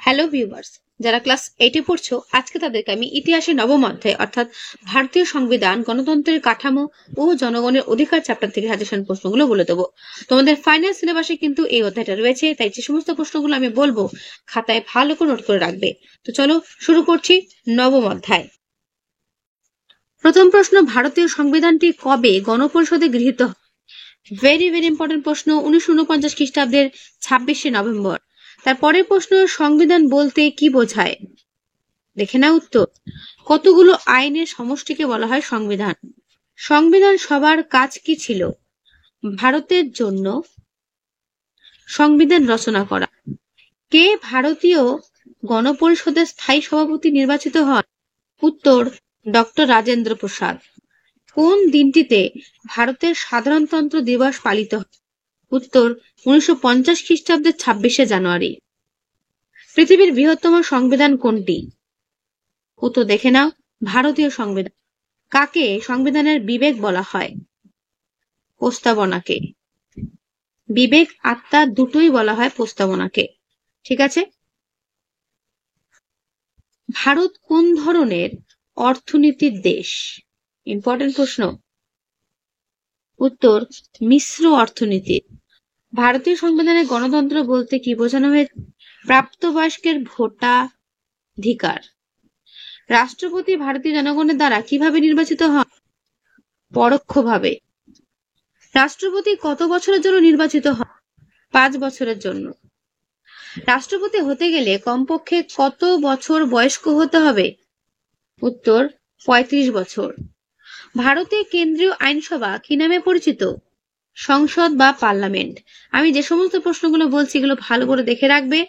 Hello viewers, যারা class 8 এ পড়ছো আজকে তাদেরকে আমি ইতিহাসের নবম অধ্যায় অর্থাৎ ভারতীয় সংবিধান, গণতন্ত্রের কাঠামো ও জনগণের অধিকার চ্যাপ্টার থেকে সাজেশন প্রশ্নগুলো বলে দেবো। তোমাদের ফাইনাল সিলেবাসে কিন্তু এই অধ্যায়টা রয়েছে, তাই যে সমস্ত প্রশ্নগুলো আমি বলবো খাতায় ভালো করে নোট করে রাখবে। তো চলো শুরু করছি নবম অধ্যায়। প্রথম প্রশ্ন, ভারতীয় সংবিধানটি কবে গণপরিষদে গৃহীত হয়? ভেরি ভেরি ইম্পর্টেন্ট প্রশ্ন, 1949 খ্রিস্টাব্দের 26শে নভেম্বর। তারপরের প্রশ্ন, সংবিধান বলতে কি বোঝায়? দেখে না উত্তর। কতগুলো আইনের সমষ্টিকে বলা হয় সংবিধান? সংবিধান সভার কাজ কি ছিল? ভারতের জন্য সংবিধান রচনা করা। কে ভারতীয় গণপরিষদের স্থায়ী সভাপতি নির্বাচিত হন? উত্তর, ডক্টর রাজেন্দ্র প্রসাদ। কোন দিনটিতে ভারতের সাধারণতন্ত্র দিবস পালিত হয়? উত্তর, 1950 খ্রিস্টাব্দের 26শে জানুয়ারি। পৃথিবীর বৃহত্তম সংবিধান কোনটি? উত্তর দেখে নাও, ভারতীয় সংবিধান। কাকে সংবিধানের বিবেক বলা হয়? প্রস্তাবনাকে। বিবেক আত্মা দুটোই বলা হয় প্রস্তাবনাকে। ঠিক আছে। ভারত কোন ধরনের অর্থনীতির দেশ? ইম্পর্টেন্ট প্রশ্ন। উত্তর, মিশ্র অর্থনীতি। ভারতীয় সংবিধানে গণতন্ত্র বলতে কি বোঝানো হয়েছে? প্রাপ্তবয়স্কের ভোটাধিকার। রাষ্ট্রপতি ভারতীয় জনগণের দ্বারা কিভাবে নির্বাচিত হন? পরোক্ষভাবে। রাষ্ট্রপতি কত বছরের জন্য নির্বাচিত হন? 5 বছরের জন্য। রাষ্ট্রপতি হতে গেলে কমপক্ষে কত বছর বয়স্ক হতে হবে? উত্তর, 35 বছর। ভারতে কেন্দ্রীয় আইনসভা কি নামে পরিচিত? সংসদ বা পার্লামেন্ট। আমি যে সমস্ত প্রশ্নগুলো বলছি এগুলো ভালো করে দেখে রাখবে,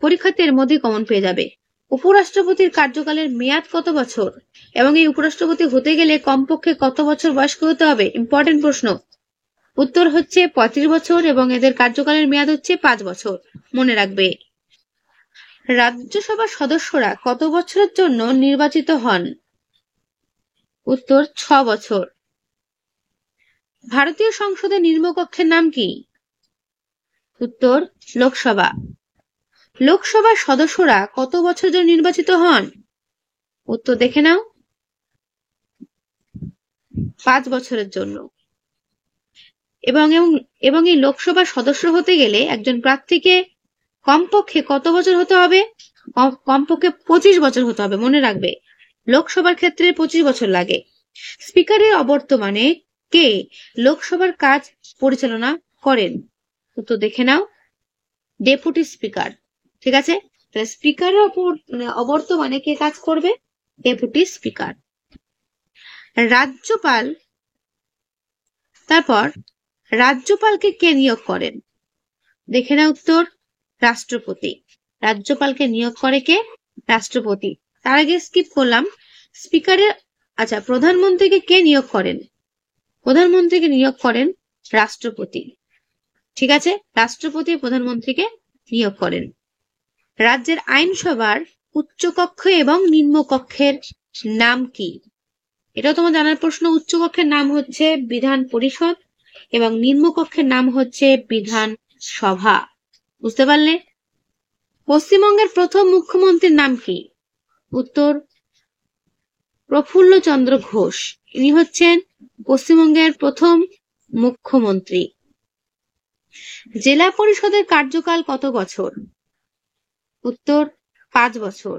পরীক্ষাতে এর মধ্যে কমন পেয়ে যাবে। উপরাষ্ট্রপতির কার্যকালের মেয়াদ কত বছর এবং এই উপরাষ্ট্রপতি হতে গেলে কমপক্ষে কত বছর বয়স্ক হতে হবে? ইম্পর্টেন্ট প্রশ্ন। উত্তর হচ্ছে 35 বছর এবং এদের কার্যকালের মেয়াদ হচ্ছে 5 বছর। মনে রাখবে। রাজ্যসভার সদস্যরা কত বছরের জন্য নির্বাচিত হন? উত্তর, 6 বছর। ভারতীয় সংসদের নিম্নকক্ষের নাম কি? উত্তর, লোকসভা। লোকসভার সদস্যরা কত বছরের জন্য নির্বাচিত হন? উত্তর দেখে নাও, 5 বছরের জন্য। এবং এই লোকসভার সদস্য হতে গেলে একজন প্রার্থীকে কমপক্ষে কত বছর হতে হবে? কমপক্ষে 25 বছর হতে হবে। মনে রাখবে, লোকসভার ক্ষেত্রে 25 বছর লাগে। স্পিকারের অবর্তমানে কে লোকসভার কাজ পরিচালনা করেন? উত্তর দেখে নাও, ডেপুটি স্পিকার। ঠিক আছে। তাহলে স্পিকারের অবর্তমানে কে কাজ করবে? Deputy speaker. রাজ্যপাল। তারপর রাজ্যপালকে কে নিয়োগ করেন? দেখে না উত্তর, রাষ্ট্রপতি। রাজ্যপালকে নিয়োগ করে কে? রাষ্ট্রপতি। তার আগে স্কিপ করলাম, স্পিকারের প্রধানমন্ত্রীকে কে নিয়োগ করেন? প্রধানমন্ত্রীকে নিয়োগ করেন রাষ্ট্রপতি। ঠিক আছে, রাষ্ট্রপতি প্রধানমন্ত্রীকে নিয়োগ করেন। রাজ্যের আইনসভার উচ্চকক্ষ এবং নিম্নকক্ষের নাম কি? এটাও তোমার জানার প্রশ্ন। উচ্চকক্ষের নাম হচ্ছে বিধান পরিষদ এবং নিম্নকক্ষের নাম হচ্ছে বিধান সভা। বুঝতে পারলে? পশ্চিমবঙ্গের প্রথম মুখ্যমন্ত্রীর নাম কি? উত্তর, প্রফুল্ল চন্দ্র ঘোষ। ইনি হচ্ছেন পশ্চিমবঙ্গের প্রথম মুখ্যমন্ত্রী। জেলা পরিষদের কার্যকাল কত বছর? উত্তর, 5 বছর।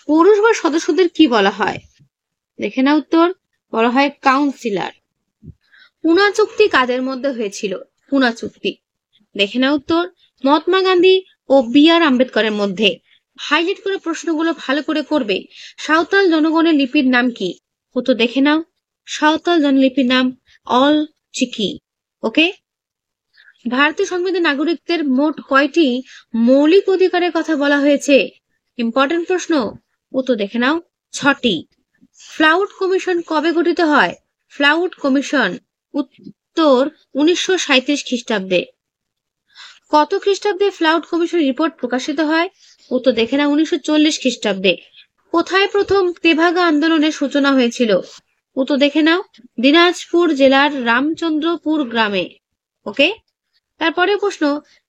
পৌরসভার সদস্যদের কি বলা হয়? দেখে না উত্তর, বলা হয় কাউন্সিলর। পুনা চুক্তি কাদের মধ্যে হয়েছিল? পুনা চুক্তি। দেখে না উত্তর, মহাত্মা গান্ধী ও বি.আর. আম্বেদকরের মধ্যে। হাইলাইট করে প্রশ্নগুলো ভালো করে করবে। সাঁওতাল জনগণের লিপির নাম কি? উত্তর দেখে নাও, সাঁওতাল জনলিপির নাম অল চিকি। ওকে। ভারতীয় সংবিধান নাগরিকদের মোট কয়টি মৌলিক অধিকারের কথা বলা হয়েছে? ইম্পর্টেন্ট প্রশ্ন। উত্তর দেখে নাও, 6টি। ফ্লাউড কমিশন কবে গঠিত হয়? ফ্লাউড কমিশন উত্তর, 1937 খ্রিস্টাব্দে। কত খ্রিস্টাব্দে ফ্লাউড কমিশন রিপোর্ট প্রকাশিত হয়? উত্তর দেখে নাও, 1940 খ্রিস্টাব্দে। কোথায় প্রথম তেভাগা আন্দোলনের সূচনা হয়েছিল? উত্তর দেখে নাও, দিনাজপুর জেলার রামচন্দ্রপুর গ্রামে। ওকে। তারপরে প্রশ্ন,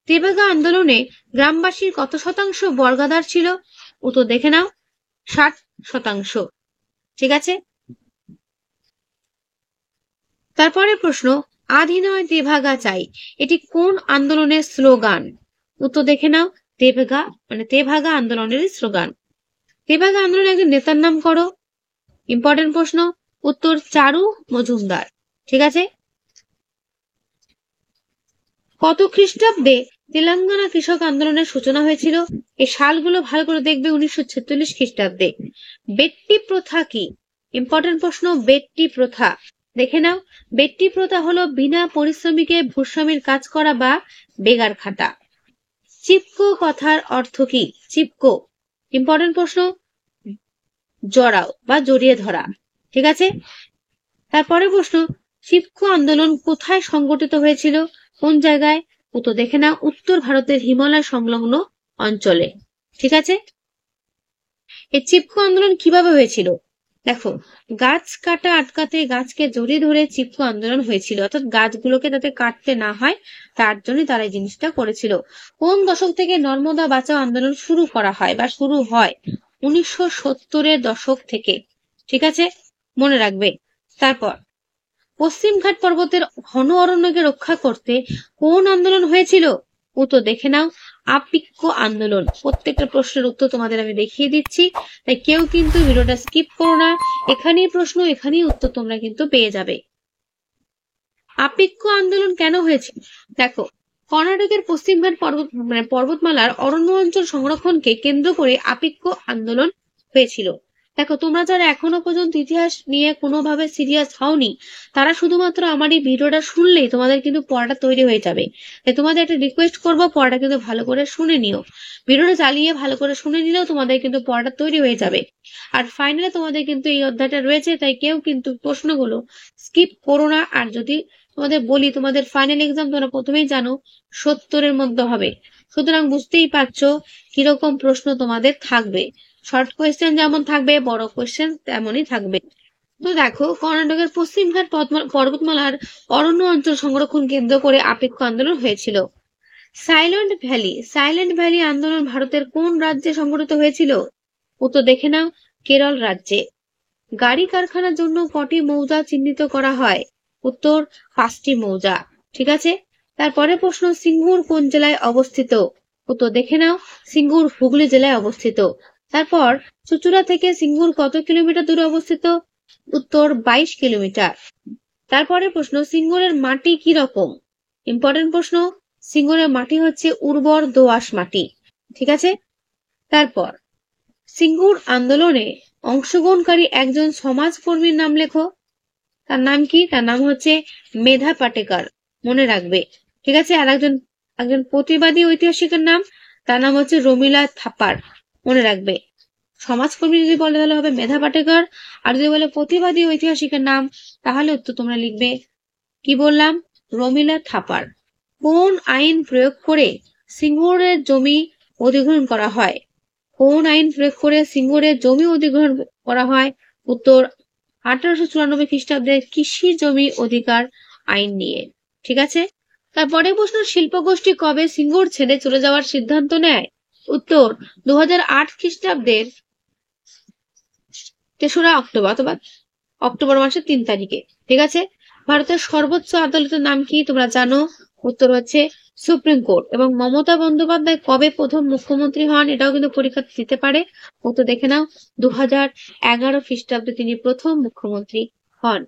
তেভাগা আন্দোলনে গ্রামবাসীর কত শতাংশ বর্গাদার ছিল? উত্তর দেখে নাও, 60%। ঠিক আছে, তারপরে প্রশ্ন, আধি নয় তেভাগা চাই, এটি কোন আন্দোলনের স্লোগান? উত্তর দেখে নাও, তেভাগা আন্দোলনের স্লোগান। তেভাগা আন্দোলনের একজন নেতার নাম করো। ইম্পর্টেন্ট প্রশ্ন, উত্তর চারু মজুমদার। ঠিক আছে, কত খ্রিস্টাব্দে তেলেঙ্গানা কৃষক আন্দোলনের সূচনা হয়েছিল? এই সালগুলো ভালো করে দেখবে, 1946 খ্রিস্টাব্দে। বেট্টি প্রথা কি? ইম্পর্টেন্ট প্রশ্ন, বেট্টি প্রথা দেখে নাও। বেট্টি প্রথা হলো বিনা পরিশ্রমিকে ভূস্বামীর কাজ করা বা বেগার খাটা। চিপকো কথার অর্থ কি? চিপকো, ইম্পর্টেন্ট প্রশ্ন, জড়াও বা জড়িয়ে ধরা। ঠিক আছে, তারপরে প্রশ্ন, চিপকো আন্দোলন কোথায় সংগঠিত হয়েছিল? কোন জায়গায়? উত্তর দেখে নাও, উত্তর ভারতের হিমালয় সংলগ্ন অঞ্চলে। ঠিক আছে, এই চিপকো আন্দোলন কিভাবে হয়েছিল? দেখো, গাছ কাটা আটকাতে গাছকে জড়িয়ে ধরে চিপকো আন্দোলন হয়েছিল, অর্থাৎ গাছগুলোকে যাতে কাটতে না হয় তার জন্য তারা এই জিনিসটা করেছিল। কোন দশক থেকে নর্মদা বাঁচাও আন্দোলন শুরু করা হয় বা শুরু হয়? 1970-এর দশক থেকে। ঠিক আছে, মনে রাখবে। তারপর, পশ্চিমঘাট পর্বতের ঘন অরণ্যকে রক্ষা করতে কোন আন্দোলন হয়েছিল? উত্তর দেখে নাও, আপিক্য আন্দোলন। প্রত্যেকটা প্রশ্নের উত্তর তোমাদের আমি দেখিয়ে দিচ্ছি, তাই কেউ কিন্তু ভিডিওটা স্কিপ করো না, এখানেই প্রশ্ন এখানেই উত্তর তোমরা কিন্তু পেয়ে যাবে। আপিক্য আন্দোলন কেন হয়েছিল? দেখো, কর্ণাটকের পশ্চিমঘাট পর্বতমালার অরণ্য অঞ্চল সংরক্ষণকে কেন্দ্র করে আপিক্য আন্দোলন হয়েছিল। দেখো, তোমরা যারা এখনো পর্যন্ত ইতিহাস নিয়ে কোনোভাবে সিরিয়াস হওনি, তারা শুধুমাত্র আমার এই ভিডিওটা শুনলেই তোমাদের কিন্তু পড়াটা তৈরি হয়ে যাবে। তাই তোমাদের একটা রিকোয়েস্ট করবো, পড়াটা কিন্তু ভালো করে শুনে নিও। ভিডিওটা চালিয়ে ভালো করে শুনে নিলেও তোমাদের কিন্তু পড়াটা তৈরি হয়ে যাবে। আর ফাইনালে তোমাদের কিন্তু এই অধ্যায়টা রয়েছে, তাই কেউ কিন্তু প্রশ্নগুলো স্কিপ করো না। আর যদি তোমাদের বলি, তোমাদের ফাইনাল এক্সাম তোমরা প্রথমেই জানো 70-এর মধ্যে হবে, সুতরাং বুঝতেই পারছো কিরকম প্রশ্ন তোমাদের থাকবে। শর্ট কোয়েশ্চেন যেমন থাকবে, বড় কোয়েশ্চেন তেমনই থাকবে। তো দেখো, কর্ণাটকের পশ্চিমঘাট পর্বতমালার অরণ্য অঞ্চল সংরক্ষণ কেন্দ্র করে আপিক্য আন্দোলন হয়েছিল। সাইলেন্ট ভ্যালি আন্দোলন ভারতের কোন রাজ্যে সংগঠিত হয়েছিল? উত্তর দেখে নাও, কেরল রাজ্যে। গাড়ি কারখানার জন্য কটি মৌজা চিহ্নিত করা হয়? উত্তর 5টি মৌজা। ঠিক আছে, তারপরে প্রশ্ন, সিঙ্গুর কোন জেলায় অবস্থিত? উত্তর দেখে নাও, সিঙ্গুর হুগলি জেলায় অবস্থিত। তারপর, চুঁচুড়া থেকে সিঙ্গুর কত কিলোমিটার দূরে অবস্থিত? উত্তর 22 কিলোমিটার। তারপরে প্রশ্ন, সিঙ্গুরের মাটি কি রকম? ইম্পর্টেন্ট প্রশ্ন, সিঙ্গুরের মাটি হচ্ছে উর্বর দোআঁশ মাটি। ঠিক আছে, তারপর, সিঙ্গুর আন্দোলনে অংশগ্রহণকারী একজন সমাজকর্মীর নাম লেখো। তার নাম কি? তার নাম হচ্ছে মেধা পাটেকার, মনে রাখবে। ঠিক আছে, আর একজন প্রতিবাদী ঐতিহাসিকের নাম, তার নাম হচ্ছে রমিলা থাপার, মনে রাখবে। সমাজকর্মী যদি বলে তাহলে হবে মেধা পাটেকর, আর যদি বলে প্রতিবাদী ঐতিহাসিকের নাম তাহলে উত্তর তোমরা লিখবে, কি বললাম, রমিলা থাপার। কোন আইন প্রয়োগ করে সিঙ্গুরের জমি অধিগ্রহণ করা হয়? কোন আইন প্রয়োগ করে সিঙ্গুরের জমি অধিগ্রহণ করা হয়? উত্তর 1894 খ্রিস্টাব্দের কৃষি জমি অধিকার আইন নিয়ে। ঠিক আছে, তারপরে প্রশ্ন, শিল্প গোষ্ঠী কবে সিঙ্গুর ছেড়ে চলে যাওয়ার সিদ্ধান্ত নেয়? উত্তর 2008 খ্রিস্টাব্দের 3রা অক্টোবর অথবা অক্টোবর মাসের 3 তারিখে। ঠিক আছে, ভারতের সর্বোচ্চ আদালতের নাম কি তোমরা জানো? উত্তর হচ্ছে সুপ্রিম কোর্ট। এবং মমতা বন্দ্যোপাধ্যায় কবে প্রথম মুখ্যমন্ত্রী হন? এটাও কিন্তু পরীক্ষাতে দিতে পারে, উত্তর দেখে নাও, 2011 খ্রিস্টাব্দে তিনি প্রথম মুখ্যমন্ত্রী হন।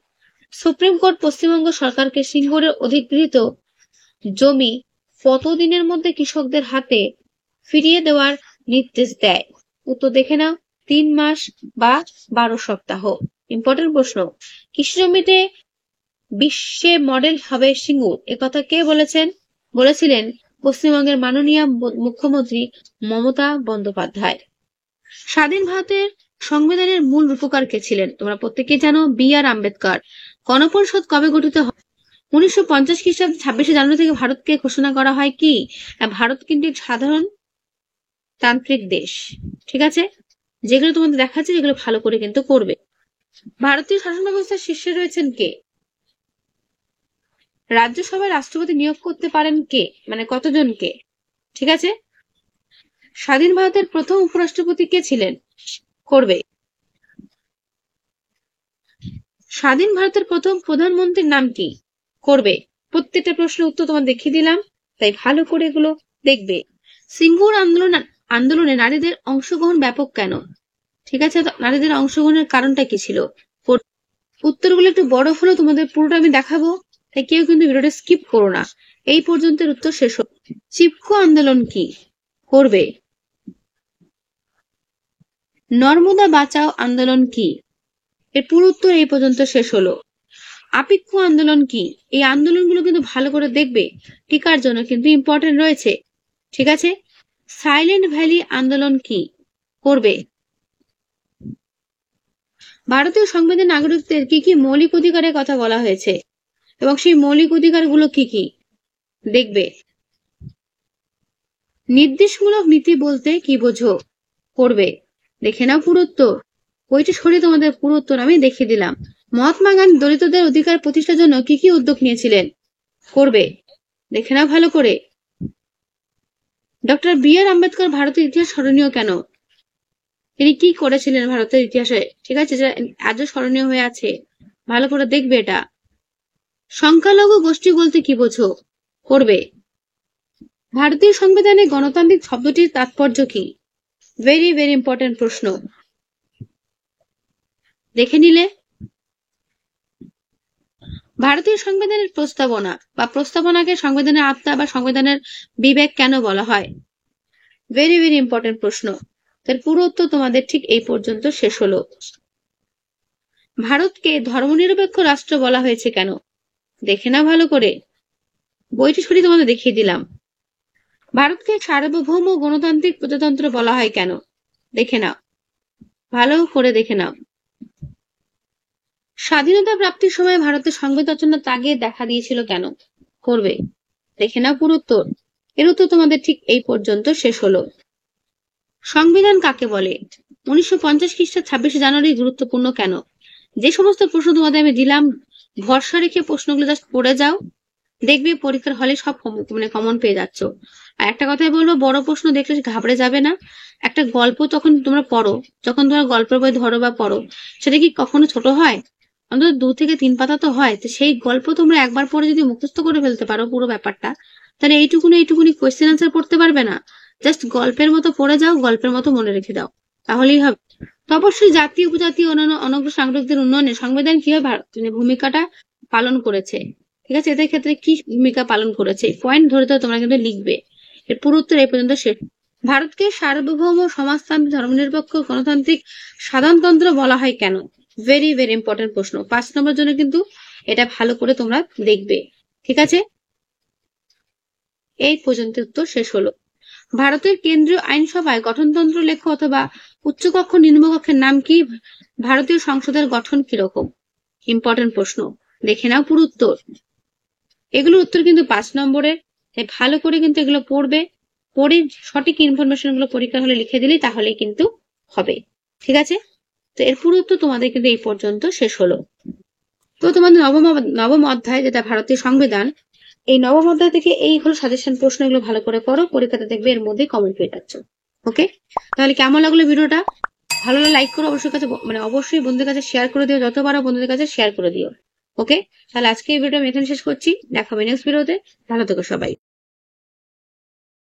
সুপ্রিম কোর্ট পশ্চিমবঙ্গ সরকারকে সিঙ্গুরের অধিগৃহীত জমি কতদিনের মধ্যে কৃষকদের হাতে ফিরিয়ে দেওয়ার নির্দেশ দেয়? উত্তর দেখে নাও, 3 মাস বা 12 সপ্তাহ। ইম্পর্টেন্ট প্রশ্ন, কৃষি জমিতে বিশ্বে মডেল হবে সিঙ্গুর, একথা কে বলেছিলেন পশ্চিমবঙ্গের মাননীয় মুখ্যমন্ত্রী মমতা বন্দ্যোপাধ্যায়। স্বাধীন ভারতের সংবিধানের মূল রূপকার কে ছিলেন? তোমরা প্রত্যেকেই জানো, BR আম্বেদকর। গণপরিষদ কবে গঠিত হয়? 1950 খ্রিস্টাব্দে 26শে জানুয়ারি থেকে ভারতকে ঘোষণা করা হয় কি? ভারত কিন্তু সাধারণ তান্ত্রিক দেশ। ঠিক আছে, যেগুলো তোমাদের দেখাচ্ছে যেগুলো ভালো করে কিন্তু করবে। ভারতীয় শাসন ব্যবস্থার শীর্ষে রয়েছেন কে? রাজ্যসভায় রাষ্ট্রপতি নিয়োগ করতে পারেন কে, মানে কতজনকে? ঠিক আছে। স্বাধীন ভারতের প্রথম উপরাষ্ট্রপতি কে ছিলেন? করবে। স্বাধীন ভারতের প্রথম প্রধানমন্ত্রীর নাম কি? করবে। প্রত্যেকটা প্রশ্নের উত্তর তোমার দেখিয়ে দিলাম, তাই ভালো করে এগুলো দেখবে। সিঙ্গুর আন্দোলনে নারীদের অংশগ্রহণ ব্যাপক কেন? ঠিক আছে, নারীদের অংশগ্রহণের কারণটা কি ছিল? উত্তরগুলো একটু বড় হলেও তোমাদের পুরোটা আমি দেখাবো, তাই কেউ কিন্তু ভিডিওটা স্কিপ করো না, এই পর্যন্তের উত্তর শেষ হোক। চিপকো আন্দোলন কি? করবে। নর্মদা বাঁচাও আন্দোলন কি? এর পুরো উত্তর এই পর্যন্ত শেষ হলো। আপিক্ষু আন্দোলন কি? এই আন্দোলনগুলো কিন্তু ভালো করে দেখবে, টিকার জন্য কিন্তু ইম্পর্টেন্ট রয়েছে। ঠিক আছে। সাইলেন্ট ভ্যালি আন্দোলন কি? করবে। ভারতীয় সংবিধানে নাগরিকদের কি কি মৌলিক অধিকারের কথা বলা হয়েছে এবং সেই মৌলিক অধিকারগুলো কি কি দেখবে। নির্দেশমূলক নীতি বলতে কি বোঝো? করবে। দেখে নাও পুরো উত্তর, বইটা সরিয়ে তোমাদের পুরো উত্তর আমি দেখিয়ে দিলাম। মহাত্মা গান্ধী দলিতদের অধিকার প্রতিষ্ঠার জন্য কি কি উদ্যোগ নিয়েছিলেন? করবে। দেখে নাও ভালো করে। ডক্টর বি আর আম্বেদকর ভারতের ইতিহাস স্মরণীয় কেন? তিনি কি করেছিলেন ভারতের ইতিহাসে, ঠিক আছে, যেটা আজও স্মরণীয় হয়ে আছে, ভালো করে দেখবে এটা। সংখ্যালঘু গোষ্ঠী বলতে কি বোঝো? করবে। ভারতীয় সংবিধানে গণতান্ত্রিক শব্দটির তাৎপর্য কি? ভেরি ভেরি ইম্পর্টেন্ট প্রশ্ন, দেখে নিলে। ভারতীয় সংবিধানের প্রস্তাবনা বা প্রস্তাবনাকে সংবিধানের আত্মা বা সংবিধানের বিবেক কেন বলা হয়? ভেরি ভেরি ইম্পর্টেন্ট প্রশ্ন, তার পুরো উত্তর তোমাদের ঠিক এই পর্যন্ত শেষ হলো। ভারতকে ধর্মনিরপেক্ষ রাষ্ট্র বলা হয়েছে কেন? দেখে না ভালো করে, বইটি সরিয়ে তোমাদের দেখিয়ে দিলাম। ভারতকে সার্বভৌম গণতান্ত্রিক প্রজাতন্ত্র বলা হয় কেন? দেখে নাও, ভালো করে দেখে নাও। স্বাধীনতা প্রাপ্তির সময় ভারতের সংবিধান রচনার তাগিদ দেখা দিয়েছিল কেন? করবে। দেখে নাও পুরো উত্তর, এর উত্তর তোমাদের ঠিক এই পর্যন্ত শেষ হলো। সংবিধান কাকে বলে? 1950 খ্রিস্টাব্দ 26 জানুয়ারি গুরুত্বপূর্ণ কেন? যে সমস্ত প্রশ্ন তোমাদের আমি দিলাম, ভরসা রেখে প্রশ্নগুলো জাস্ট পড়ে যাও, দেখবে পরীক্ষার হলে সব কমন পেয়ে যাচ্ছ। আর একটা কথাই বলবো, বড় প্রশ্ন দেখলে ঘাবড়ে যাবে না। একটা গল্প তখন তোমরা পড়ো, যখন তোমরা গল্পের বই ধরো বা পড়ো, সেটা কি কখনো ছোট হয়? অন্তত 2 থেকে 3 পাতা তো হয়। তো সেই গল্প তোমরা একবার পড়ে যদি মুখস্থ করে ফেলতে পারো পুরো ব্যাপারটা, তাহলে এইটুকুনি কোয়েশ্চেন আনসার পড়তে পারবে না। জাস্ট গল্পের মতো পড়ে যাও, গল্পের মতো মনে রেখে দাও, তাহলেই হবে। তো অবশ্যই জাতীয় উপজাতীয় অন্যান্য অনগ্রসর নাগরিকদের উন্নয়নে সংবিধান কিভাবে ভূমিকাটা পালন করেছে, ঠিক আছে, এদের ক্ষেত্রে কি ভূমিকা পালন করেছে, পয়েন্ট ধরে ধরে তোমরা কিন্তু লিখবে। এর পুরো উত্তর এই পর্যন্ত শেষ। ভারতকে সার্বভৌম সমাজতান্ত্রিক ধর্মনিরপেক্ষ গণতান্ত্রিক সাধারণতন্ত্র বলা হয় কেন? ভেরি ভেরি ইম্পর্টেন্ট প্রশ্ন, 5 নম্বর জন্য কিন্তু এটা ভালো করে তোমরা দেখবে। ঠিক আছে, এই পর্যন্ত উত্তর শেষ হলো। ভারতের কেন্দ্রীয় আইনসভায় গঠনতন্ত্র লেখ অথবা উচ্চকক্ষ নিম্নকক্ষের নাম কি? ভারতীয় সংসদের গঠন কিরকম? ইম্পর্টেন্ট প্রশ্ন, দেখে নাও পুরো উত্তর। এগুলোর উত্তর কিন্তু 5 নম্বরের, তাই ভালো করে কিন্তু এগুলো পড়বে, পড়ে সঠিক ইনফরমেশন গুলো পরীক্ষা হলে লিখে দিলেই তাহলেই কিন্তু হবে। ঠিক আছে, তো এর পুরো উত্তর তোমাদের কিন্তু এই পর্যন্ত শেষ হলো। তো তোমাদের নবম অধ্যায়, যেটা ভারতীয় সংবিধান, এই নবম অধ্যায় থেকে এই হলো সাজেশন প্রশ্ন, এগুলো ভালো করে করো, পরীক্ষাতে দেখবে এর মধ্যে কমেন্ট পেয়ে যাচ্ছ। ওকে, তাহলে কেমন লাগলো ভিডিওটা? ভালো লাগলে লাইক করো, অবশ্যই কাছে অবশ্যই বন্ধুদের কাছে শেয়ার করে দিও, যত পারো বন্ধুদের কাছে শেয়ার করে দিও। ওকে, তাহলে আজকে এই ভিডিও আমি এখানে শেষ করছি, দেখা হবে নেক্সট ভিডিওতে। ভালো থেকো সবাই।